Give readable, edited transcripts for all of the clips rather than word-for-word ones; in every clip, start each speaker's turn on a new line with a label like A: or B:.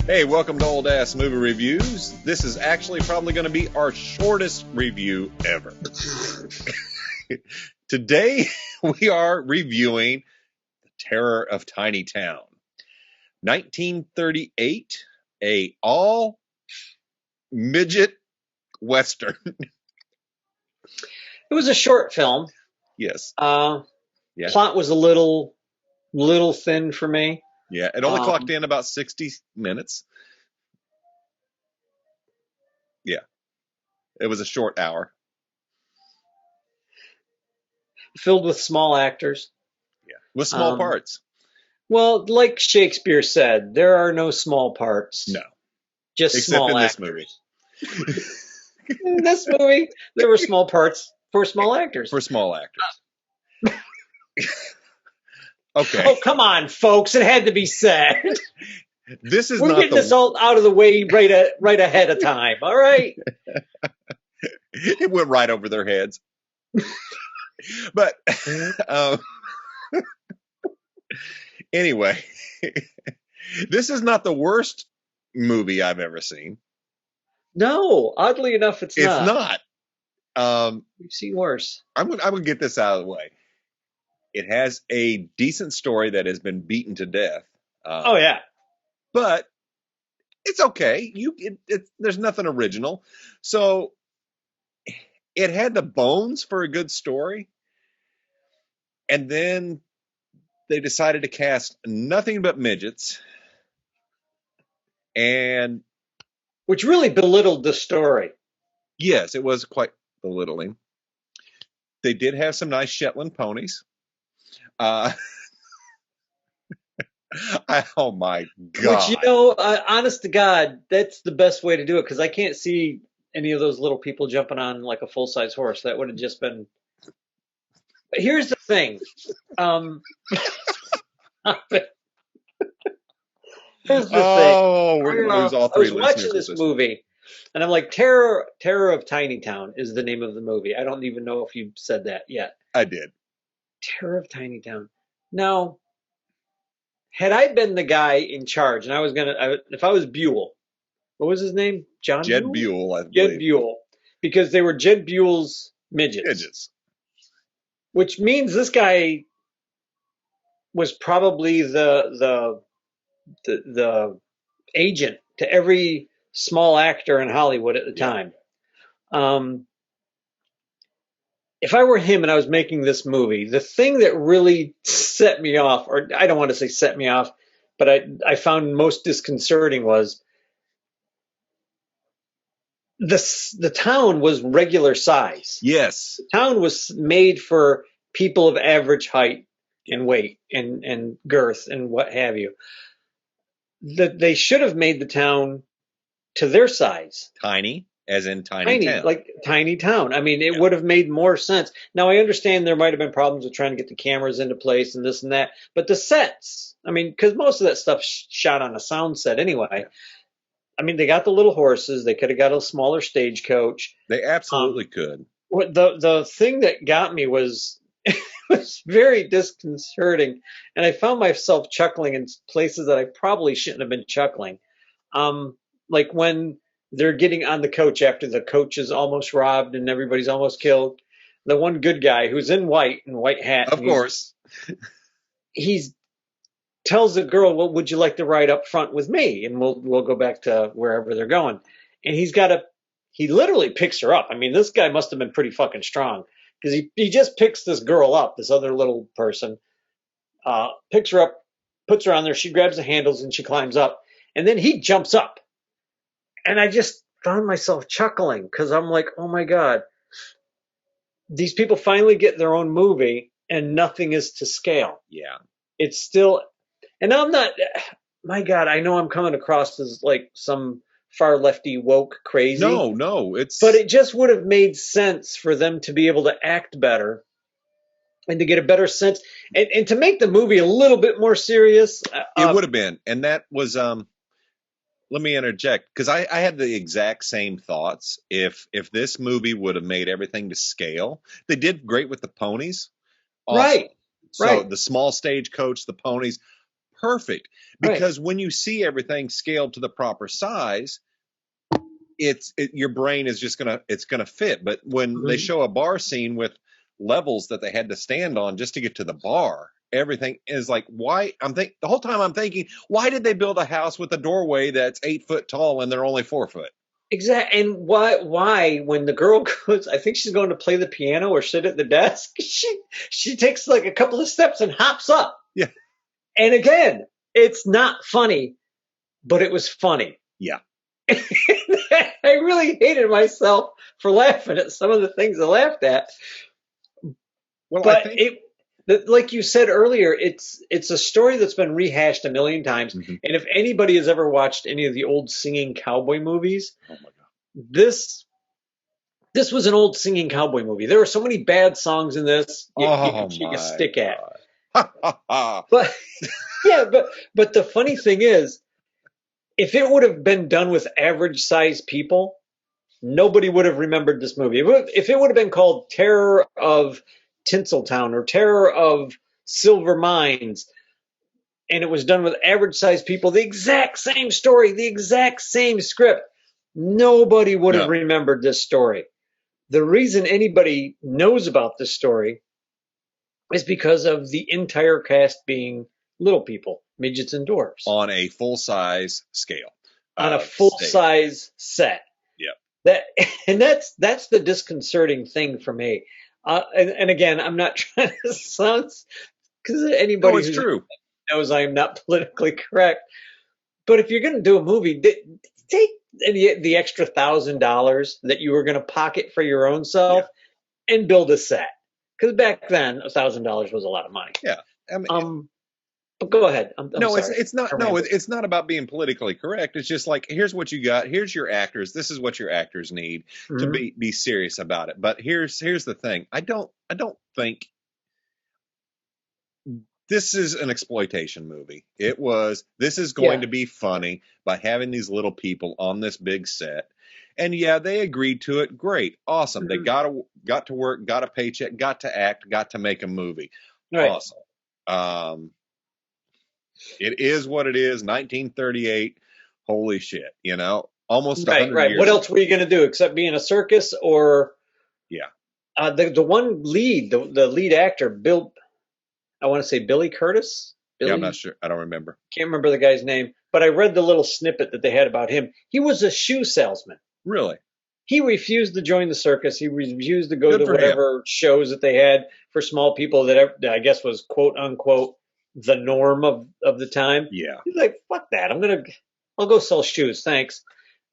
A: Hey, welcome to Old Ass Movie Reviews. This is actually probably going to be our shortest review ever. Today, we are reviewing The Terror of Tiny Town. 1938, a all-midget Western.
B: It was a short film.
A: Yes.
B: Yeah. Plot was a little thin for me.
A: Yeah, it only clocked in about 60 minutes. Yeah. It was a short hour.
B: Filled with small actors.
A: Yeah. With small parts.
B: Well, like Shakespeare said, there are no small parts.
A: No.
B: Just
A: Except
B: small
A: in
B: actors.
A: this movie.
B: In this movie, there were small parts for small actors.
A: For small actors. Okay.
B: Oh, come on, folks. It had to be said.
A: This is
B: We're getting this all out of the way right ahead of time. All right.
A: It went right over their heads. But anyway, this is not the worst movie I've ever seen.
B: No, oddly enough, it's not.
A: It's not.
B: We've seen worse.
A: I'm gonna get this out of the way. It has a decent story that has been beaten to death.
B: Oh yeah,
A: but it's okay. There's nothing original, so it had the bones for a good story, and then they decided to cast nothing but midgets, and
B: which really belittled the story.
A: Yes, it was quite belittling. They did have some nice Shetland ponies. Oh my God.
B: Which, honest to God, that's the best way to do it, because I can't see any of those little people jumping on like a full-size horse. That would have just been... But here's the thing. Here's the thing.
A: We're going to lose all three listeners.
B: I was watching this movie, and I'm like, Terror of Tiny Town is the name of the movie. I don't even know if you said that yet.
A: I did.
B: Terror of Tiny Town. Now, had I been the guy in charge, and if I was Buell, what was his name?
A: Jed Buell, I believe.
B: Jed Buell, because they were Jed Buell's midgets. Which means this guy was probably the agent to every small actor in Hollywood at the time. If I were him and I was making this movie, the thing that really set me off, or I don't want to say set me off, but I found most disconcerting was the town was regular size.
A: Yes.
B: The town was made for people of average height and weight and girth and what have you. They should have made the town to their size.
A: Tiny. As in tiny town.
B: Like tiny town. I mean, it would have made more sense. Now, I understand there might have been problems with trying to get the cameras into place and this and that. But the sets, I mean, because most of that stuff shot on a sound set anyway. I mean, they got the little horses. They could have got a smaller stagecoach.
A: They absolutely could.
B: The thing that got me was it was very disconcerting. And I found myself chuckling in places that I probably shouldn't have been chuckling. Like when they're getting on the coach after the coach is almost robbed and everybody's almost killed. The one good guy who's in white hat.
A: Of course.
B: He tells the girl, well, would you like to ride up front with me? And we'll go back to wherever they're going. And he literally picks her up. I mean, this guy must have been pretty fucking strong, because he just picks this girl up, this other little person, picks her up, puts her on there. She grabs the handles and she climbs up, and then he jumps up. And I just found myself chuckling, because I'm like, oh my God, these people finally get their own movie and nothing is to scale.
A: Yeah.
B: It's still, and I'm not, my God, I know I'm coming across as like some far lefty woke crazy.
A: No,
B: but it just would have made sense for them to be able to act better and to get a better sense and to make the movie a little bit more serious.
A: It would have been. And that was, let me interject, because I had the exact same thoughts. If this movie would have made everything to scale, they did great with the ponies.
B: Awesome. Right.
A: So the small stagecoach, the ponies, perfect
B: Right.
A: because when you see everything scaled to the proper size, your brain is just gonna fit. But when they
B: Mhm.
A: show a bar scene with levels that they had to stand on just to get to the bar, everything is like, why? The whole time I'm thinking, why did they build a house with a doorway that's 8 foot tall and they're only 4 foot?
B: Exactly. And why when the girl goes, I think she's going to play the piano or sit at the desk, she takes like a couple of steps and hops up.
A: Yeah,
B: And again, it's not funny, but it was funny.
A: yeah.
B: I really hated myself for laughing at some of the things I laughed at.
A: Well, I
B: But
A: think.
B: like you said earlier, it's a story that's been rehashed a million times.
A: Mhm.
B: And if anybody has ever watched any of the old singing cowboy movies,
A: Oh my god.
B: this this was an old singing cowboy movie. There were so many bad songs in this you
A: Oh
B: could shake a
A: my
B: stick at.
A: god. Ha ha ha.
B: But yeah, but the funny thing is, if it would have been done with average sized people, nobody would have remembered this movie. If it would have been called Terror of Tinseltown or Terror of Silver Mines, and it was done with average sized people, the exact same story, the exact same script, nobody would have
A: No,
B: remembered this story. The reason anybody knows about this story is because of the entire cast being little people, midgets and dwarfs,
A: on a full size scale,
B: on a full
A: stage.
B: size set.
A: Yep.
B: That and that's the disconcerting thing for me. And again, I'm not trying to sound because
A: No,
B: anybody
A: it's
B: who
A: true.
B: knows I am not politically correct. But if you're going to do a movie, take the extra $1,000 that you were going to pocket for your own
A: Yeah,
B: self and build a set. Because back then, $1,000 was a lot of money.
A: yeah. I mean,
B: Um, but go ahead. I'm
A: no,
B: sorry.
A: it's not.
B: I
A: No,
B: rambled.
A: it's not about being politically correct. It's just like, here's what you got. Here's your actors. This is what your actors need to
B: Mhm.
A: be serious about it. But here's the thing. I don't think this is an exploitation movie. This is going
B: Yeah.
A: to be funny by having these little people on this big set. And yeah, they agreed to it. Great. Awesome. They
B: Mhm.
A: got to work, got a paycheck, got to act, got to make a movie.
B: Right.
A: Awesome. Um, it is what it is. 1938. Holy shit, almost
B: Right.
A: 100
B: Right. What
A: years
B: else
A: ago.
B: were you going to do except be in a circus or
A: Yeah.
B: the one lead, the lead actor, Bill? I want to say Billy Curtis.
A: Yeah, I'm not
B: Billy,
A: sure. I don't remember.
B: can't remember the guy's name, but I read the little snippet that they had about him. He was a shoe salesman.
A: Really?
B: He refused to join the circus. He refused to go
A: Good
B: to
A: for him.
B: whatever shows that they had for small people that I guess was quote unquote the norm of the time.
A: Yeah.
B: He's like, fuck that. I'll go sell shoes. Thanks.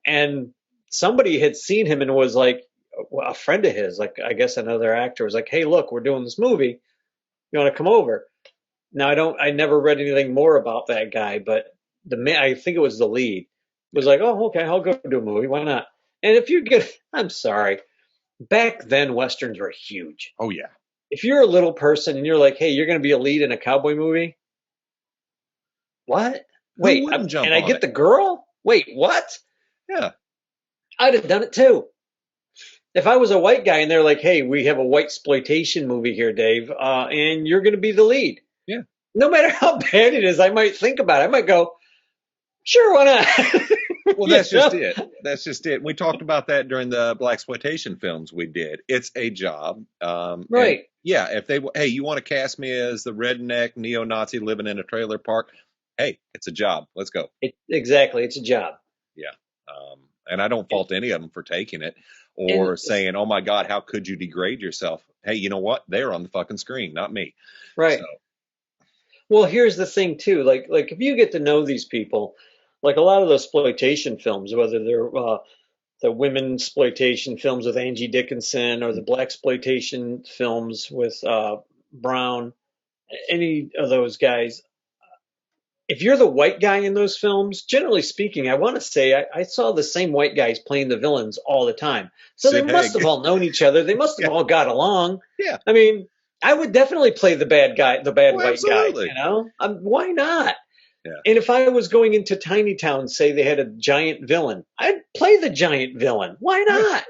B: And somebody had seen him and was like, a friend of his, like I guess another actor was like, hey, look, we're doing this movie. You want to come over? Now I never read anything more about that guy, but the man, I think it was the lead, was
A: Yeah.
B: like, oh, okay, I'll go do a movie. Why not? And if you get, I'm sorry, back then westerns were huge.
A: Oh yeah.
B: If you're a little person and you're like, hey, you're going to be a lead in a cowboy movie, what?
A: Who
B: Wait,
A: wouldn't
B: and
A: jump
B: I
A: on
B: get
A: it?
B: the girl? Wait, what?
A: Yeah.
B: I'd have done it too. If I was a white guy and they're like, hey, we have a white exploitation movie here, Dave, and you're going to be the lead.
A: Yeah.
B: No matter how bad it is, I might think about it. I might go, sure, why not?
A: Well,
B: You
A: that's just
B: know?
A: it. That's just it. We talked about that during the black exploitation films we did. It's a job. And
B: Right.
A: yeah, if hey, you want to cast me as the redneck neo-Nazi living in a trailer park? Hey, it's a job. Let's go.
B: Exactly. It's a job.
A: Yeah. And I don't
B: And,
A: fault any of them for taking it
B: and
A: or saying, "Oh my God, how could you degrade yourself?" Hey, you know what? They're on the fucking screen, not me. So
B: right. Well, here's the thing too. Like if you get to know these people, like a lot of those exploitation films, whether they're the women exploitation films with Angie Dickinson or the black exploitation films with Brown, any of those guys, if you're the white guy in those films, generally speaking, I want to say I saw the same white guys playing the villains all the time. So they
A: Sid
B: must
A: Haig.
B: have all known each other. They must have
A: Yeah.
B: all got along.
A: Yeah.
B: I mean, I would definitely play the bad guy, the bad
A: Oh,
B: white guy,
A: absolutely.
B: Why not?
A: Yeah.
B: And if I was going into Tiny Town, say they had a giant villain, I'd play the giant villain. Why
A: Yeah.
B: not?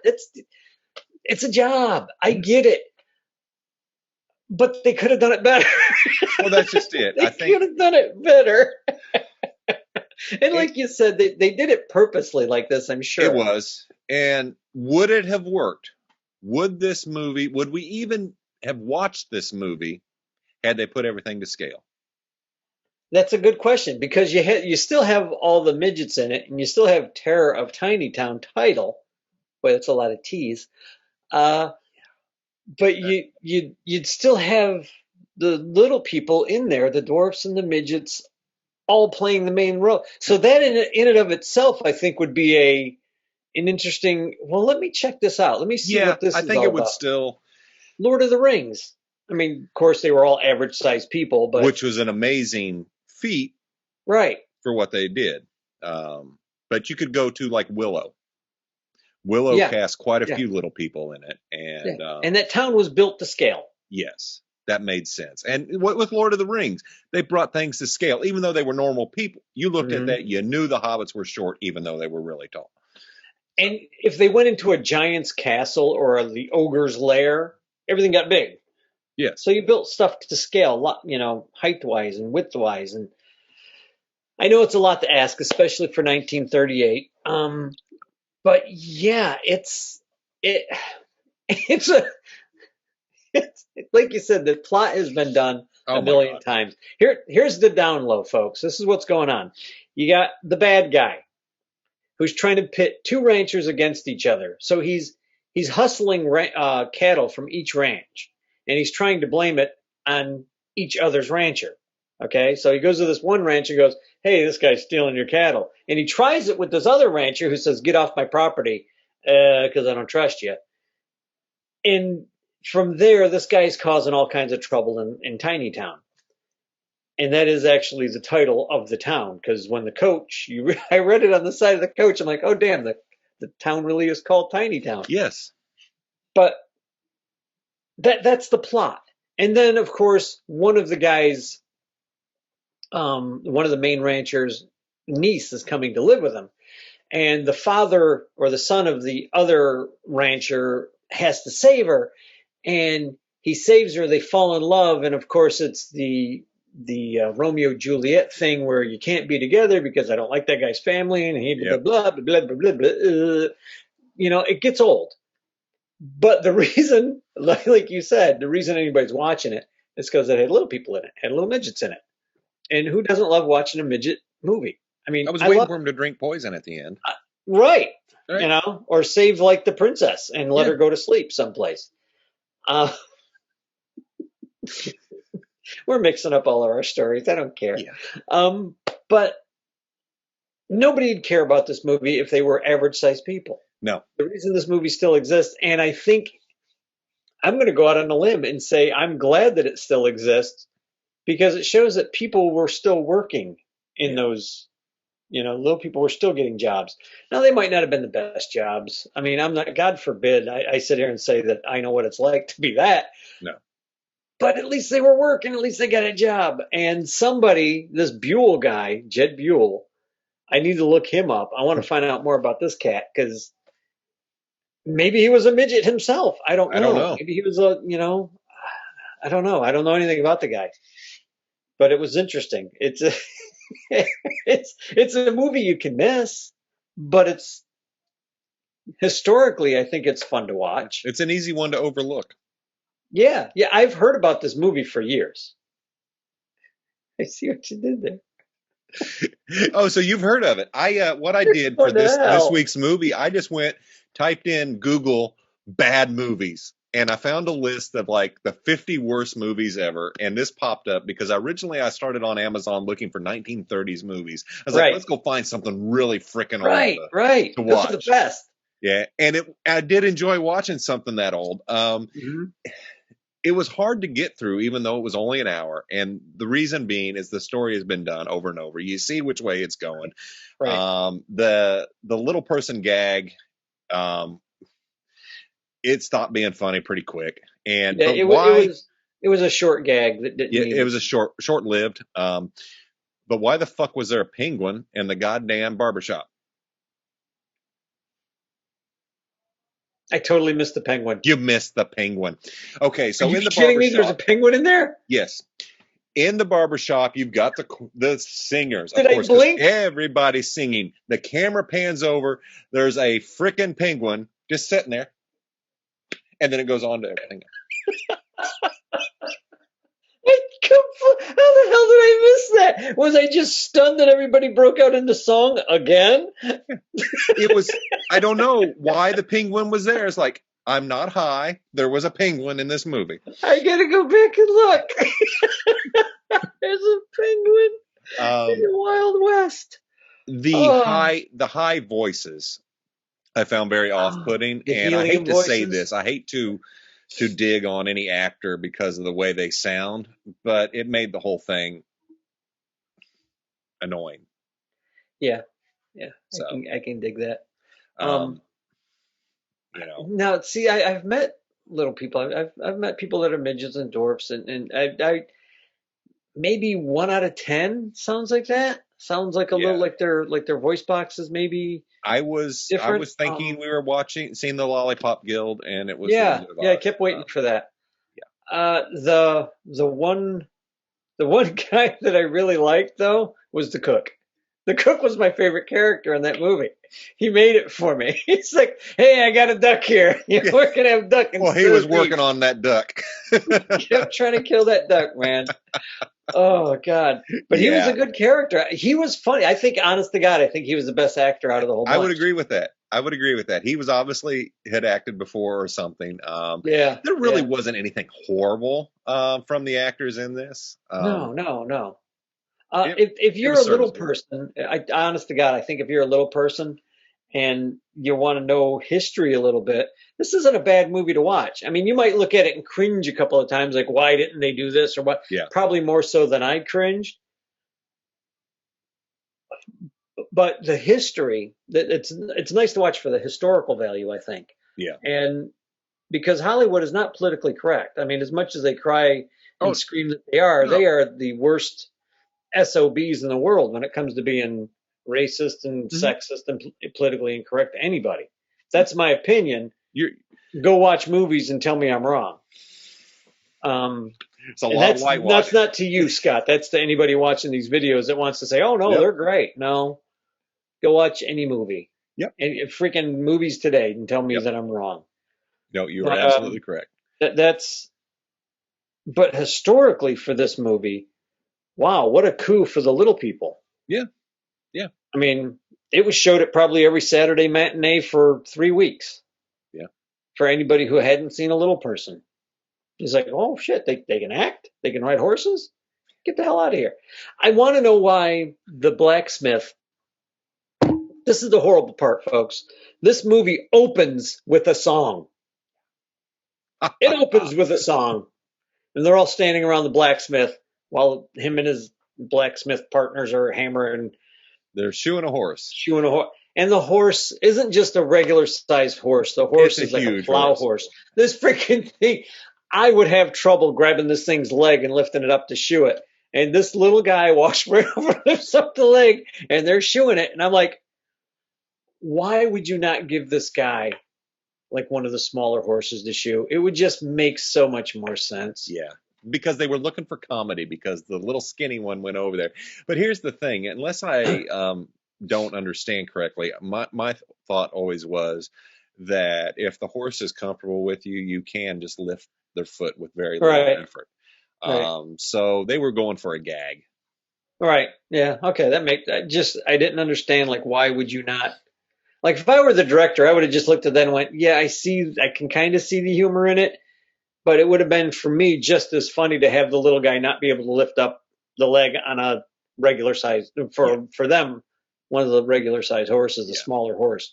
B: It's a job. I
A: Yeah.
B: get it. But they could have done it better.
A: Well, that's just it.
B: They
A: I think
B: could have done it better. And
A: it
B: like you said, they did it purposely like this, I'm
A: it
B: sure.
A: was. And would it have worked? Would we even have watched this movie had they put everything to scale?
B: That's a good question because you still have all the midgets in it, and you still have Terror of Tiny Town title. Boy, that's a lot of T's. Uh, but you'd still have the little people in there, the dwarfs and the midgets, all playing the main role. So that in and of itself, I think, would be an interesting. Well, let me check this out. Let me see
A: Yeah,
B: what this
A: I
B: is
A: think
B: all
A: it would
B: about.
A: still,
B: Lord of the Rings. I mean, of course, they were all average sized people, but
A: which was an amazing feat
B: right.
A: for what they did. But you could go to like Willow. Willow
B: Yeah,
A: cast quite a
B: yeah,
A: few little people in it,
B: yeah.
A: and
B: And that town was built to scale.
A: yes, that made sense. And with Lord of the Rings, they brought things to scale, even though they were normal people. You looked at
B: Hmm.
A: that, you knew the hobbits were short, even though they were really tall.
B: And if they went into a giant's castle or the ogre's lair, everything got big.
A: Yes.
B: So you built stuff to scale, height wise and width wise. And I know it's a lot to ask, especially for 1938. But yeah, it it's a it's like you said, the plot has been done a
A: Oh my
B: million
A: God.
B: times. Here's the down low, folks. This is what's going on. You got the bad guy who's trying to pit two ranchers against each other. So he's hustling cattle from each ranch, and he's trying to blame it on each other's rancher. Okay, so he goes to this one rancher and goes, "Hey, this guy's stealing your cattle," and he tries it with this other rancher who says, "Get off my property, because I don't trust you." And from there, this guy's causing all kinds of trouble in Tiny Town. And that is actually the title of the town because when the coach, I read it on the side of the coach. I'm like, oh damn, the town really is called Tiny Town.
A: Yes.
B: But that's the plot. And then of course one of the guys, one of the main ranchers' niece is coming to live with him, and the father or the son of the other rancher has to save her, and he saves her. They fall in love, and of course it's the Romeo Juliet thing where you can't be together because I don't like that guy's family, and he blah
A: Yep.
B: blah blah blah blah blah. Blah. It gets old. But the reason, like you said, the reason anybody's watching it is because it had little people in it, had little midgets in it, and who doesn't love watching a midget movie? I
A: I
B: mean,
A: was
B: I
A: waiting
B: love
A: for him to drink poison at the end.
B: right,
A: Right.
B: or save like the princess and let
A: Yeah.
B: her go to sleep someplace. Uh, we're mixing up all of our stories. I don't care.
A: Yeah.
B: Um, but nobody'd care about this movie if they were average sized people.
A: No.
B: The reason this movie still exists, and I think I'm going to go out on a limb and say I'm glad that it still exists because it shows that people were still working in
A: Yeah.
B: those, little people were still getting jobs. Now, they might not have been the best jobs. I mean, I'm not, God forbid, I sit here and say that I know what it's like to be that,
A: No.
B: but at least they were working, at least they got a job. And somebody, this Buell guy, Jed Buell, I need to look him up. I want to find out more about this cat because maybe he was a midget himself. I don't
A: I don't
B: know.
A: know.
B: Maybe he was I don't know. I don't know anything about the guy, but it was interesting. It's a, it's a movie you can miss, but it's historically, I think it's fun to watch.
A: It's an easy one to overlook.
B: Yeah, yeah. I've heard about this movie for years. I see what you did there.
A: Oh, so you've heard of it. What I did for
B: What the
A: this
B: hell?
A: week's movie, I just typed in Google bad movies, and I found a list of like the 50 worst movies ever, and this popped up because originally I started on Amazon looking for 1930s movies. I was like,
B: Right,
A: let's go find something really freaking old
B: right, right.
A: to
B: Those are the
A: watch.
B: best.
A: Yeah, and I did enjoy watching something that old.
B: Hmm.
A: It was hard to get through, even though it was only an hour. And the reason being is the story has been done over and over. You see which way it's going.
B: Right.
A: The little person gag, um, it stopped being funny pretty quick. And
B: Yeah,
A: but
B: it
A: why?
B: was a short gag that didn't
A: Yeah,
B: need
A: it
B: it.
A: was a short lived. But why the fuck was there a penguin in the goddamn barbershop?
B: I totally missed the penguin.
A: You missed the penguin. Okay,
B: Are
A: so
B: you
A: in the
B: kidding me? There's a
A: barbershop,
B: penguin in there?
A: yes, in the barbershop, you've got the singers, of
B: Did I
A: course, because
B: blink?
A: everybody's singing. The camera pans over. There's a freaking penguin just sitting there, and then it goes on to everything.
B: How the hell did I miss that? Was I just stunned that everybody broke out into song again?
A: It was, I don't know why the penguin was there. It's like, I'm not high. There was a penguin in this movie.
B: I gotta go back and look. There's a penguin in
A: Um,
B: the Wild West.
A: the
B: Oh,
A: high voices I found very off-putting,
B: the
A: and I
B: helium
A: hate to say
B: voices.
A: this. I hate to dig on any actor because of the way they sound, but it made the whole thing annoying.
B: Yeah, yeah,
A: So,
B: I can dig that. Um,
A: um, you know,
B: Now see, I've met little people. I've met people that are midgets and dwarfs, and I maybe 1 out of 10 sounds like that. Sounds like a little
A: yeah.
B: like their voice boxes maybe
A: I
B: different.
A: was thinking we were seeing the Lollipop Guild, and it was the
B: Yeah,
A: Wizard of
B: yeah, I
A: Oz.
B: kept waiting for that.
A: Yeah.
B: The one guy that I really liked though was the cook. The cook was my favorite character in that movie. He made it for me. He's like, "Hey, I got a duck here. We're gonna have duck
A: Well, he
B: instead
A: was
B: of beef."
A: working on that duck.
B: Kept trying to kill that duck, man. Oh God! But he was a
A: Yeah,
B: good character. He was funny. I think, honest to God, I think he was the best actor out of the whole
A: I would
B: bunch.
A: agree with that. I would agree with that. He was obviously had acted before or something.
B: Yeah,
A: There really
B: yeah.
A: wasn't anything horrible from the actors in this.
B: No, no, no.
A: It
B: If
A: it
B: you're
A: was
B: a little
A: serviceable.
B: person, honest to God, I think if you're a little person and you want to know history a little bit, this isn't a bad movie to watch. I mean, you might look at it and cringe a couple of times, like, why didn't they do this or what?
A: Yeah,
B: Probably more so than I cringed. But the history, it's nice to watch for the historical value, I think.
A: yeah.
B: And because Hollywood is not politically correct. I mean, as much as they cry and
A: Oh
B: scream that
A: no,
B: they are the worst SOBs in the world when it comes to being racist and
A: hmm
B: sexist and politically incorrect to anybody. That's my opinion.
A: you're.
B: Go watch movies and tell me I'm wrong. Um,
A: It's a
B: and
A: lot of
B: that's
A: whitewashing.
B: not to you, Scott. That's to anybody watching these videos that wants to say, "Oh no,
A: Yep,
B: they're great." No, go watch any movie
A: yep,
B: and freaking movies today and tell me
A: yep.
B: that I'm wrong.
A: No, you are
B: But
A: absolutely correct.
B: that's but historically for this movie, wow, what a coup for the little people.
A: Yeah, yeah,
B: I mean, it was showed at probably every Saturday matinee for 3 weeks
A: yeah.
B: for anybody who hadn't seen a little person. He's like, oh shit, they can act, they can ride horses. Get the hell out of here. I want to know why the blacksmith. This is the horrible part, folks. This movie opens with a song. It opens with a song, and they're all standing around the blacksmith while him and his blacksmith partners are hammering,
A: They're shoeing a horse.
B: shoeing a horse. And the horse isn't just a regular sized horse. The
A: It's
B: horse
A: a
B: is like a
A: huge
B: plow
A: horse.
B: horse. This freaking thing, I would have trouble grabbing this thing's leg and lifting it up to shoe it. And this little guy walks right over, lifts up the leg, and they're shoeing it. And I'm like, why would you not give this guy like one of the smaller horses to shoe? It would just make so much more sense.
A: Yeah, because they were looking for comedy because the little skinny one went over there. But here's the thing, unless I don't understand correctly, my thought always was that if the horse is comfortable with you, you can just lift their foot with very little
B: Right,
A: effort.
B: right,
A: So they were going for a gag.
B: right. Yeah, okay. I didn't understand, like, why would you not? Like, if I were the director, I would have just looked at that and went, yeah, I can kind of see the humor in it, but it would have been for me just as funny to have the little guy not be able to lift up the leg on a regular size
A: Yeah,
B: for them, one of the regular size horses, the
A: yeah.
B: smaller horse.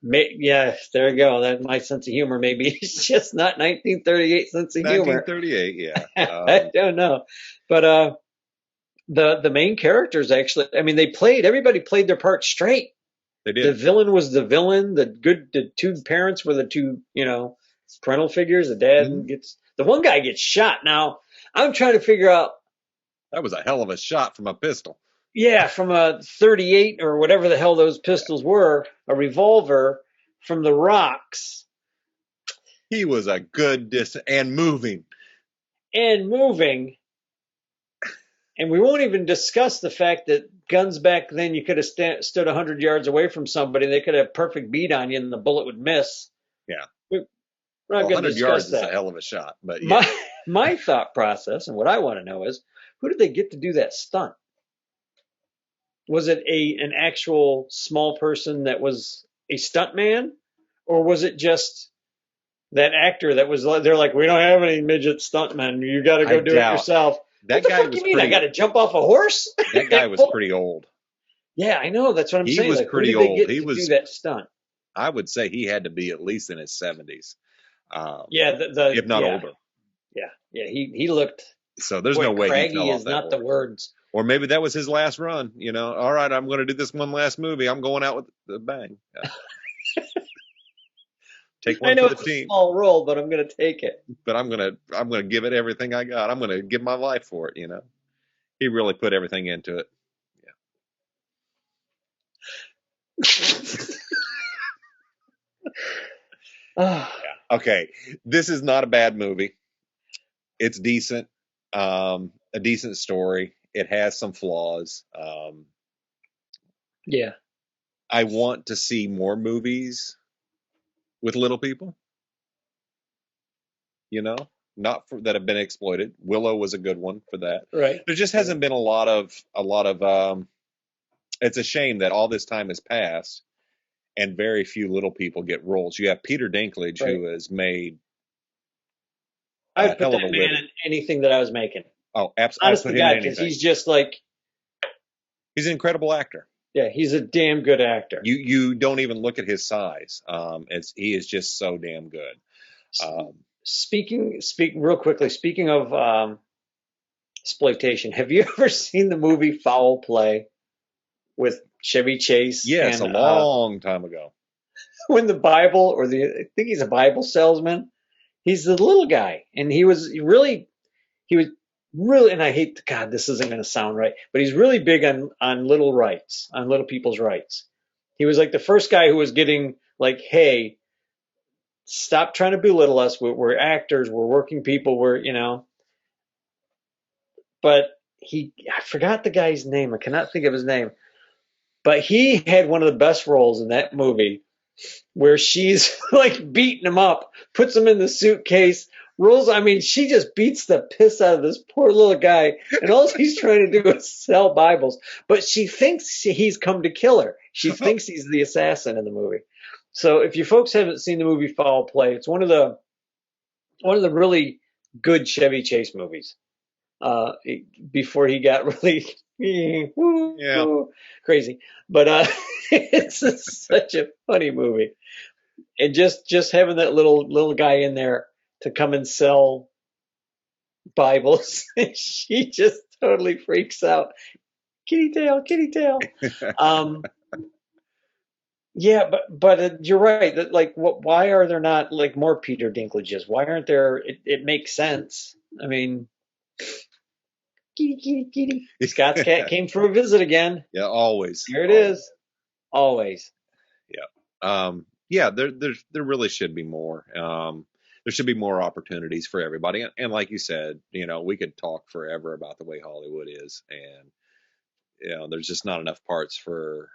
B: Yeah, there you go. That my sense of humor maybe it's just not 1938 sense of humor.
A: 1938. Yeah.
B: I don't know, but the main characters actually, I mean, everybody played their part straight.
A: They
B: The
A: did.
B: villain was the villain. The two parents were the two, parental figures.
A: Hmm
B: The one guy gets shot. Now I'm trying to figure out,
A: That was a hell of a shot from a pistol.
B: yeah, from a 38 or whatever the hell those
A: Yeah.
B: pistols were, a revolver from the rocks
A: He was a good distance and moving.
B: and moving. And we won't even discuss the fact that guns back then, you could have stood 100 yards away from somebody. They could have perfect bead on you and the bullet would miss.
A: Yeah.
B: We're not
A: Well,
B: going to
A: 100 yards
B: discuss
A: is a
B: that.
A: hell of a shot, but yeah.
B: My thought process and what I want to know is, who did they get to do that stunt? Was it an actual small person that was a stunt man, or was it just that actor that was, they're like, we don't have any midget stuntmen. You got to go do it yourself. What the fuck you mean? I got to jump off a horse?
A: That guy was pretty old.
B: Yeah, I know. That's what I'm saying.
A: He was
B: like,
A: pretty
B: who did they
A: old.
B: get
A: He
B: to
A: was
B: do that stunt.
A: I would say he had to be at least in his 70s.
B: Yeah,
A: if not older.
B: Yeah, he looked.
A: So there's no way he
B: craggy
A: fell off
B: is
A: that
B: not
A: horse.
B: the words.
A: Or maybe that was his last run. You know, all right, I'm going to do this one last movie. I'm going out with a bang. Take one
B: I know
A: for the
B: it's
A: team.
B: a small role, but I'm going to take it.
A: But I'm gonna give it everything I got. I'm going to give my life for it. You know, he really put everything into it. Yeah. Okay, this is not a bad movie. It's decent. A decent story. It has some flaws.
B: Yeah.
A: I want to see more movies with little people. You know, not that have been exploited. Willow was a good one for that.
B: Right.
A: There just hasn't been a lot of. It's a shame that all this time has passed, and very few little people get roles. You have Peter Dinklage, who has made.
B: I would put that man in anything that I was making.
A: Oh, absolutely!
B: Honest to God, because he's just like.
A: He's an incredible actor.
B: Yeah, he's a damn good actor.
A: You don't even look at his size. He is just so damn good.
B: Speaking real quickly. Speaking of exploitation, have you ever seen the movie Foul Play with Chevy Chase?
A: Yes, a long time ago.
B: When the Bible, I think he's a Bible salesman. He's the little guy, and he was really, and I hate, God, this isn't going to sound right, but he's really big on little rights, on little people's rights. He was like the first guy who was getting like, hey, stop trying to belittle us. We're actors. We're working people. But I forgot the guy's name. I cannot think of his name. But he had one of the best roles in that movie where she's like beating him up, puts him in the suitcase, rolls. I mean, she just beats the piss out of this poor little guy. And all he's trying to do is sell Bibles. But she thinks he's come to kill her. She thinks he's the assassin in the movie. So if you folks haven't seen the movie Foul Play, it's one of the really good Chevy Chase movies. Before he got really crazy, but it's such a funny movie, and just having that little guy in there to come and sell Bibles, she just totally freaks out. Kitty tail. Yeah, but you're right. That like, why are there not like more Peter Dinklages? Why aren't there? It makes sense. I mean, kitty. Scott's cat came for a visit again.
A: Yeah, always.
B: Here it is. Always.
A: Yeah. Yeah. There really should be more. There should be more opportunities for everybody. And like you said, we could talk forever about the way Hollywood is, and there's just not enough parts for.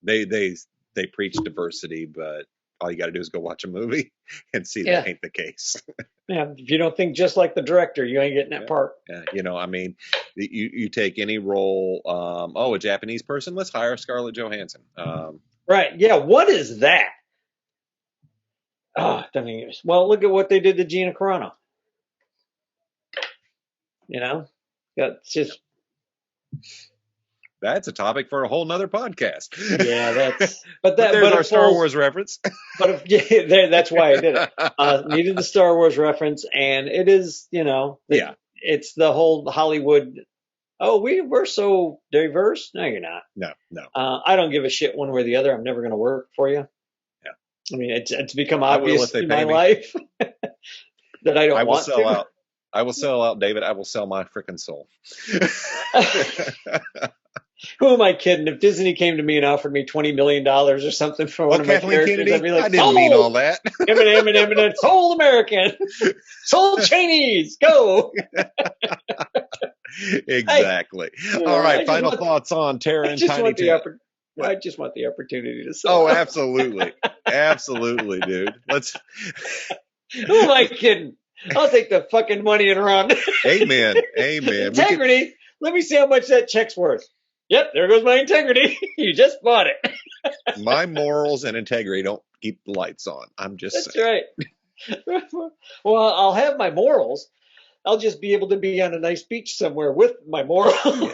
A: They preach diversity, but all you got to do is go watch a movie and see that ain't the case.
B: Yeah, if you don't think just like the director, you ain't getting that part.
A: Yeah, I mean, you take any role. A Japanese person, let's hire Scarlett Johansson.
B: Right? Yeah. What is that? Oh, well, look at what they did to Gina Carano. It's just.
A: That's a topic for a whole nother podcast.
B: Yeah,
A: but there's our Star Wars reference.
B: But that's why I did it. Needed the Star Wars reference, and it is, it's the whole Hollywood. Oh, we're so diverse. No, you're not.
A: No.
B: I don't give a shit one way or the other. I'm never going to work for you.
A: Yeah.
B: I mean, it's become obvious in my life that I don't want to.
A: I will sell out, David. I will sell my freaking soul.
B: Who am I kidding? If Disney came to me and offered me $20 million or something for one
A: Well,
B: of my
A: Kathleen
B: characters, I'd
A: Kennedy,
B: be
A: I
B: like,
A: didn't mean all
B: sold!
A: that.
B: Eminem, sold American, sold Chinese, go! I,
A: Exactly. All right.
B: I just
A: Final
B: want,
A: thoughts on Terror
B: I
A: in
B: just
A: Tiny
B: want the
A: Town.
B: I just want the opportunity to
A: Oh,
B: sell.
A: absolutely. Absolutely, dude.
B: Who am I kidding? I'll take the fucking money and run.
A: Amen. Amen.
B: Integrity. Let me see how much that check's worth. Yep, there goes my integrity. You just bought it.
A: My morals and integrity don't keep the lights on. I'm just
B: That's
A: saying.
B: right. Well, I'll have my morals. I'll just be able to be on a nice beach somewhere with my morals.
A: Yeah,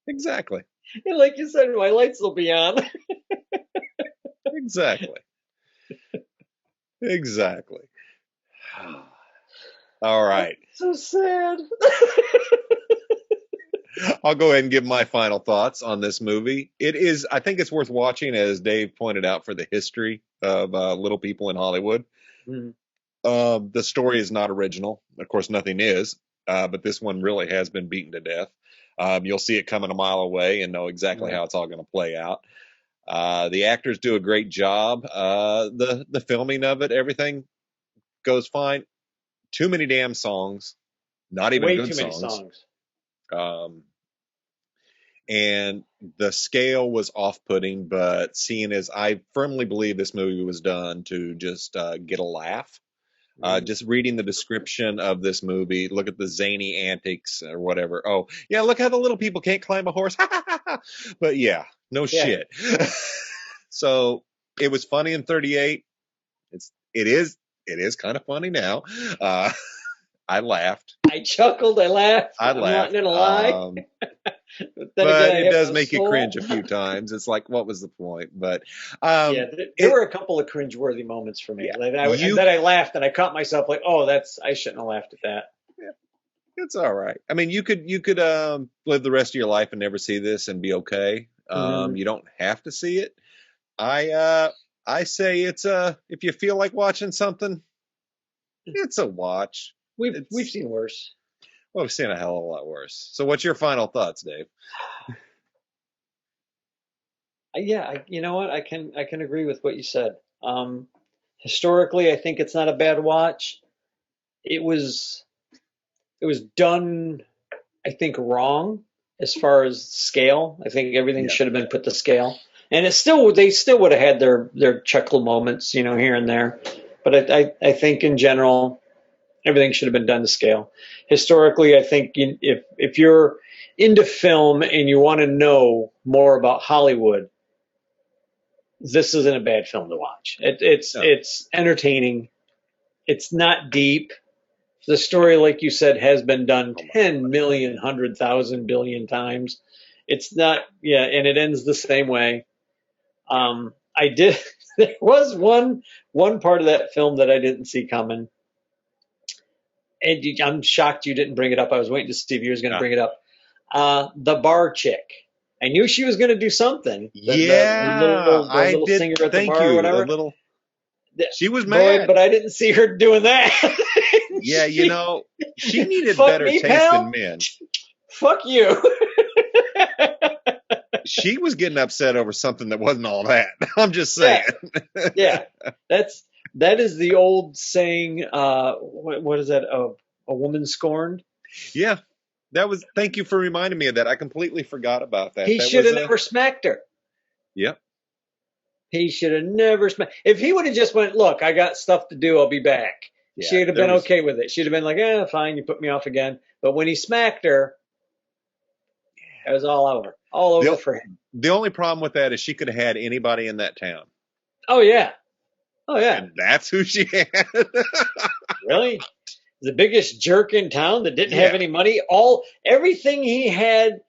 A: exactly.
B: And like you said, my lights will be on.
A: Exactly. Exactly. All right.
B: So sad.
A: I'll go ahead and give my final thoughts on this movie. I think it's worth watching, as Dave pointed out, for the history of little people in Hollywood.
B: Mm,
A: The story is not original. Of course, nothing is, but this one really has been beaten to death. You'll see it coming a mile away and know exactly
B: right.
A: how it's all going to play out. The actors do a great job. The filming of it, everything goes fine. Too many damn songs, not even
B: Way
A: good
B: too many
A: songs.
B: songs.
A: Um, and the scale was off-putting, but seeing as I firmly believe this movie was done to just get a laugh.
B: Mm.
A: Just reading the description of this movie, look at the zany antics or whatever. Oh, yeah, look how the little people can't climb a horse. But yeah, no
B: Yeah.
A: shit. So it was funny in 38. It is kind of funny now. Uh, I laughed.
B: I chuckled. I laughed.
A: I
B: I'm not
A: laughed.
B: going to lie. But then again,
A: But
B: I
A: it
B: have
A: does
B: no
A: make you
B: soul.
A: cringe a few times. It's like, what was the point? But
B: Yeah, there
A: it
B: were a couple of cringeworthy moments for me.
A: yeah,
B: Like
A: you
B: that I laughed and I caught myself like, oh, I shouldn't have laughed at that.
A: yeah, it's all right. I mean, you could live the rest of your life and never see this and be okay.
B: Hmm.
A: You don't have to see it. I say it's if you feel like watching something, it's a watch.
B: We've
A: It's
B: seen worse.
A: Well, we've seen a hell of a lot worse. So what's your final thoughts, Dave?
B: Yeah, you know what? I can agree with what you said. Historically, I think it's not a bad watch. It was it was done, I think, wrong as far as scale. I think everything
A: Yeah.
B: should have been put to scale, and they still would have had their chuckle moments, here and there. But I think in general, everything should have been done to scale. Historically, I think if you're into film and you want to know more about Hollywood, this isn't a bad film to watch.
A: No.
B: It's entertaining. It's not deep. The story, like you said, has been done
A: Oh my
B: 10
A: God.
B: million, 100,000 billion times. It's not, yeah, and it ends the same way. I did, there was one part of that film that I didn't see coming. And I'm shocked you didn't bring it up. I was waiting to see if you was going to
A: Ah.
B: bring it up. The bar chick. I knew she was going to do something.
A: Yeah,
B: The
A: I
B: little
A: did.
B: singer at the
A: Thank
B: bar or
A: you. A
B: whatever.
A: little. She was
B: Boy,
A: mad.
B: but I didn't see her doing that.
A: Yeah, she needed
B: Fuck
A: better
B: me,
A: taste than
B: pal.
A: men.
B: Fuck you.
A: She was getting upset over something that wasn't all that. I'm just saying.
B: Yeah, yeah. That is the old saying. What is that? A woman scorned.
A: Yeah, Thank you for reminding me of that. I completely forgot about that.
B: He
A: That
B: should
A: was
B: have never smacked her.
A: Yep.
B: He should have never smacked. If he would have just went, look, I got stuff to do. I'll be back.
A: Yeah,
B: She'd have
A: there
B: been
A: was.
B: okay with it. She'd have been like, fine. You put me off again. But when he smacked her, it was all over
A: The,
B: for him.
A: the only problem with that is she could have had anybody in that town,
B: Oh yeah, oh yeah.
A: and that's who she had.
B: Really? The biggest jerk in town that didn't have
A: Yeah,
B: any money. Everything he had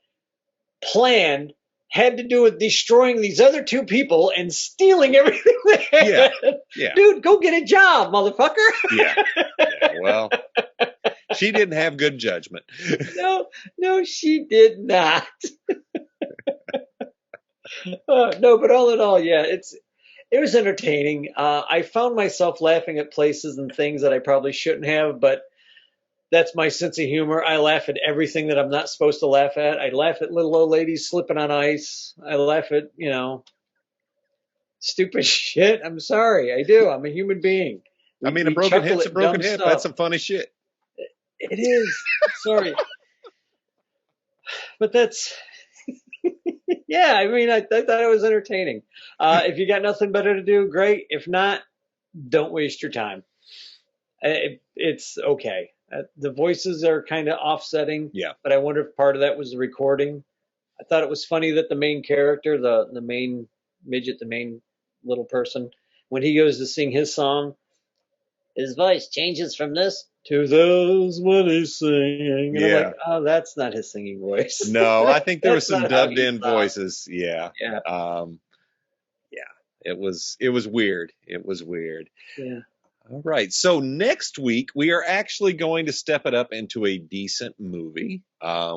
B: planned had to do with destroying these other two people and stealing everything they
A: yeah,
B: had.
A: yeah,
B: Dude, go get a job, motherfucker.
A: yeah, yeah. Well, she didn't have good judgment.
B: No, no, she did not. No, but all in all, yeah, it was entertaining. I found myself laughing at places and things that I probably shouldn't have, but That's my sense of humor. I laugh at everything that I'm not supposed to laugh at. I laugh at little old ladies slipping on ice. I laugh at, stupid shit. I'm sorry. I do. I'm a human being.
A: I mean, a
B: We
A: broken
B: chuckle
A: hip's a
B: at
A: broken
B: dumb
A: hip.
B: stuff.
A: That's some funny shit.
B: It is. Sorry. But that's, yeah, I mean, I thought it was entertaining. If you got nothing better to do, great. If not, don't waste your time. It's okay. The voices are kind of offsetting.
A: Yeah.
B: But I wonder if part of that was the recording. I thought it was funny that the main character, the main midget, the main little person, when he goes to sing his song, his voice changes from this to those when he's singing. And I'm like, oh, that's not his singing voice.
A: No, I think there were some
B: not how
A: dubbed
B: he
A: in
B: sounds.
A: voices. Yeah.
B: Yeah.
A: It was weird. It was weird.
B: Yeah.
A: All right. So next week we are actually going to step it up into a decent movie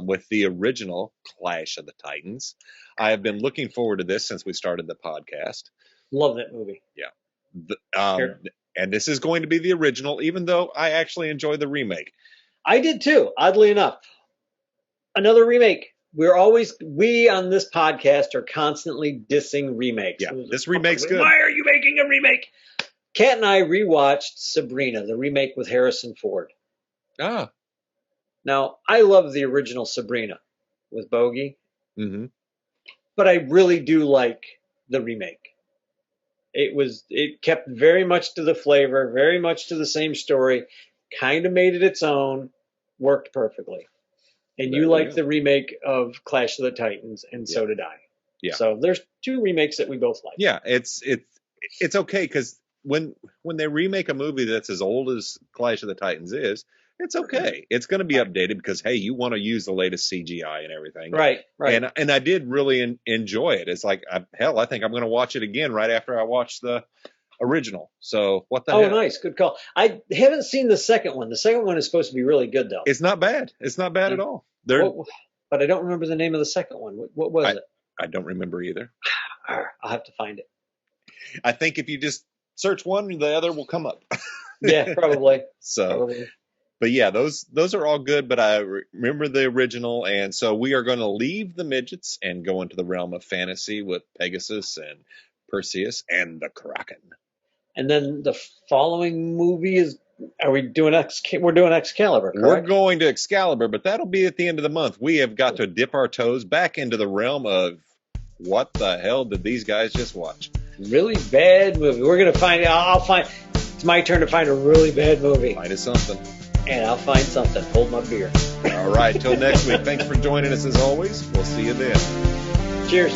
A: with the original Clash of the Titans. I have been looking forward to this since we started the podcast.
B: Love that movie.
A: Yeah. And this is going to be the original, even though I actually enjoy the remake.
B: I did too, oddly enough. Another remake. We on this podcast are constantly dissing remakes.
A: Yeah, this remake's good.
B: Why are you making a remake? Kat and I rewatched Sabrina, the remake with Harrison Ford.
A: Ah.
B: Now, I love the original Sabrina with Bogey, but I really do like the remake. It kept very much to the flavor, very much to the same story, kind of made it its own, worked perfectly. And you liked the remake of Clash of the Titans, and so did I.
A: Yeah.
B: So there's two remakes that we both like.
A: Yeah, it's okay because when they remake a movie that's as old as Clash of the Titans is, it's okay. It's going to be updated because hey, you want to use the latest CGI and everything.
B: Right.
A: And I did really enjoy it. It's like I think I'm going to watch it again right after I watch the original. So what the hell?
B: Oh, nice. Good call. I haven't seen the second one. The second one is supposed to be really good, though.
A: It's not bad. It's not bad at all.
B: But I don't remember the name of the second one. What was it?
A: I don't remember either.
B: I'll have to find it.
A: I think if you just search one, the other will come up.
B: Yeah, probably.
A: But yeah, those are all good. But I remember the original, and so we are going to leave the midgets and go into the realm of fantasy with Pegasus and Perseus and the Kraken.
B: And then the following movie is, we're doing Excalibur, correct?
A: We're going to Excalibur, but that'll be at the end of the month. We have got to dip our toes back into the realm of what the hell did these guys just watch?
B: Really bad movie. We're going to find out. It's my turn to find a really bad movie.
A: Find us something.
B: And I'll find something. Hold my beer.
A: All right. Till next week. Thanks for joining us as always. We'll see you then.
B: Cheers.